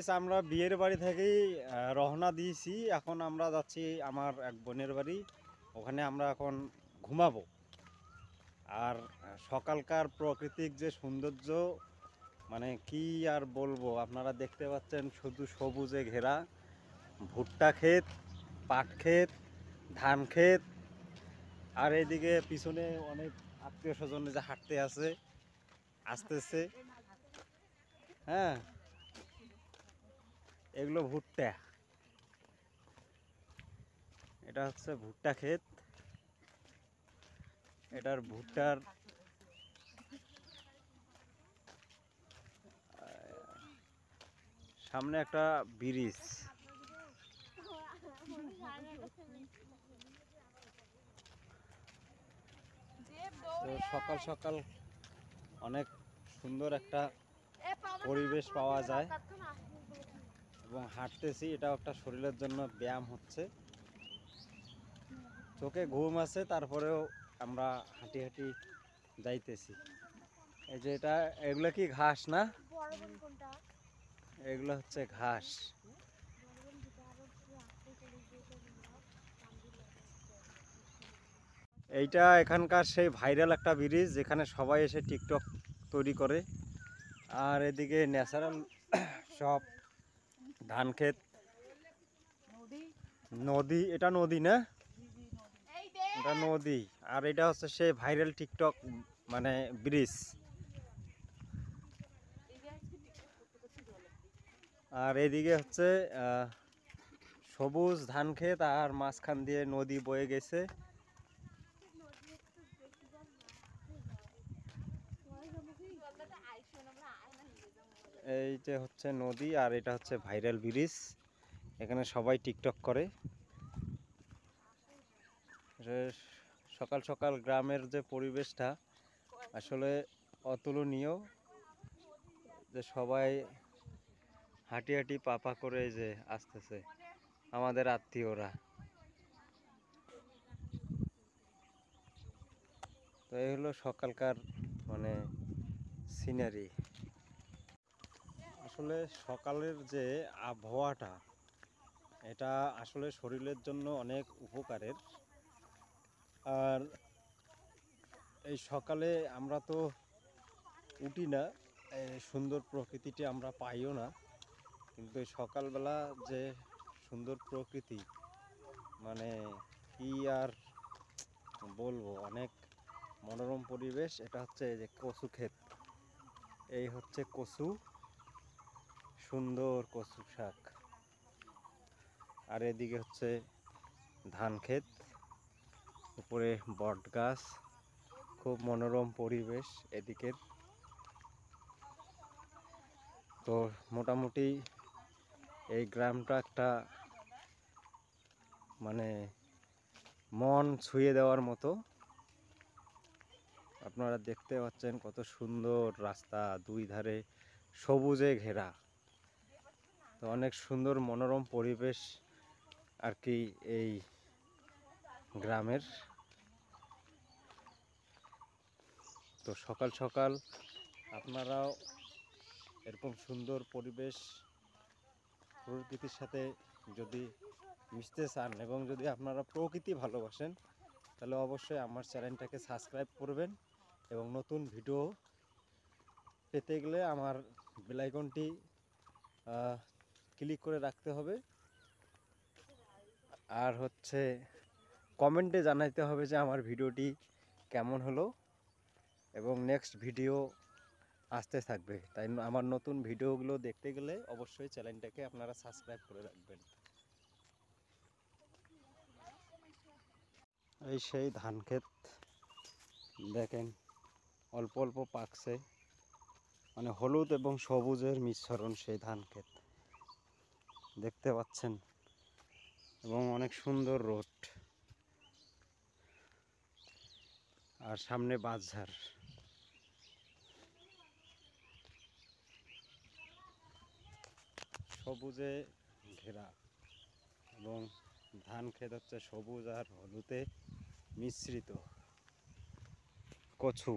Guys আমরা বিয়ের বাড়ি থেকেই রওনা দিয়েছি। এখন আমরা যাচ্ছি আমার এক বোনের বাড়ি, ওখানে আমরা এখন ঘুমাবো। আর সকালকার প্রাকৃতিক যে সৌন্দর্য, মানে কি আর বলবো, আপনারা দেখতে পাচ্ছেন শুধু সবুজে ঘেরা ভুট্টা ক্ষেত, পাট ক্ষেত, ধান ক্ষেত। আর এদিকে পিছনে অনেক আত্মীয় স্বজন যে হাঁটতে আসতেছে। হ্যাঁ, এগুলো ভুট্টা, এটা হচ্ছে ভুট্টা ক্ষেত। এটার ভুট্টার সামনে একটা ব্রিজ। সকাল সকাল অনেক সুন্দর একটা পরিবেশ পাওয়া যায় এবং হাঁটতেছি, এটাও একটা শরীরের জন্য ব্যায়াম হচ্ছে। চোখে ঘুম আছে, তারপরেও আমরা হাঁটি হাঁটি যাইতেছি। এই যে এগুলো কি ঘাস না? এগুলো হচ্ছে ঘাস। এইটা এখানকার সেই ভাইরাল একটা ব্রিজ, যেখানে সবাই এসে টিকটক তৈরি করে। আর এদিকে ন্যাচারাল সব ধান ক্ষেত, নদী, এটা নদী না, এটা নদী। আর এটা হচ্ছে সেই ভাইরাল টিকটক মানে ব্রিজ। আর এদিকে হচ্ছে সবুজ ধান ক্ষেত, আর মাঝখান দিয়ে নদী বয়ে গেছে। এই যে হচ্ছে নদী, আর এটা হচ্ছে ভাইরাল ব্রিজ, এখানে সবাই টিকটক করে। সকাল সকাল গ্রামের যে পরিবেশটা আসলে অতুলনীয়, যে সবাই হাঁটি হাঁটি পা করে যে আসতেছে আমাদের আত্মীয়রা। তো এই হলো সকালকার মানে সিনারি। আসলে সকালের যে আবহাওয়াটা, এটা আসলে শরীরের জন্য অনেক উপকারের। আর এই সকালে আমরা তো উঠি না, এই সুন্দর প্রকৃতিটি আমরা পাইও না, কিন্তু এই সকালবেলা যে সুন্দর প্রকৃতি, মানে কি আর বলবো, অনেক মনোরম পরিবেশ। এটা হচ্ছে এই যে কচু ক্ষেত, এই হচ্ছে কচু, সুন্দর কচু শাক। আর এদিকে হচ্ছে ধান ক্ষেত, উপরে বট গাছ, খুব মনোরম পরিবেশ এদিকের। তো মোটামুটি এই গ্রামটা একটা মানে মন ছুঁয়ে দেওয়ার মতো। আপনারা দেখতে পাচ্ছেন কত সুন্দর রাস্তা, দুই ধারে সবুজে ঘেরা। তো অনেক সুন্দর মনোরম পরিবেশ আর কি এই গ্রামের। তো সকাল সকাল আপনারাও এরকম সুন্দর পরিবেশ, প্রকৃতির সাথে যদি মিশতে চান এবং যদি আপনারা প্রকৃতি ভালোবাসেন, তাহলে অবশ্যই আমার চ্যানেলটাকে সাবস্ক্রাইব করবেন। এবং নতুন ভিডিও পেতে গেলে আমার বেল আইকনটি ক্লিক করে রাখতে হবে। আর হচ্ছে কমেন্টে জানাইতে হবে যে আমার ভিডিওটি কেমন হলো, এবং নেক্সট ভিডিও আসতে থাকবে। তাই আমার নতুন ভিডিওগুলো দেখতে গেলে অবশ্যই চ্যানেলটাকে আপনারা সাবস্ক্রাইব করে রাখবেন। এই সেই ধান ক্ষেত, দেখেন অল্প অল্প পাকছে, মানে হলুদ এবং সবুজের মিশ্রণ সেই ধান ক্ষেত দেখতে পাচ্ছেন, এবং অনেক সুন্দর রোড। আর সামনে বাঁশঝাড়। সবুজে ঘেরা, এবং ধান ক্ষেত হচ্ছে সবুজ আর হলুদে মিশ্রিত। কচু।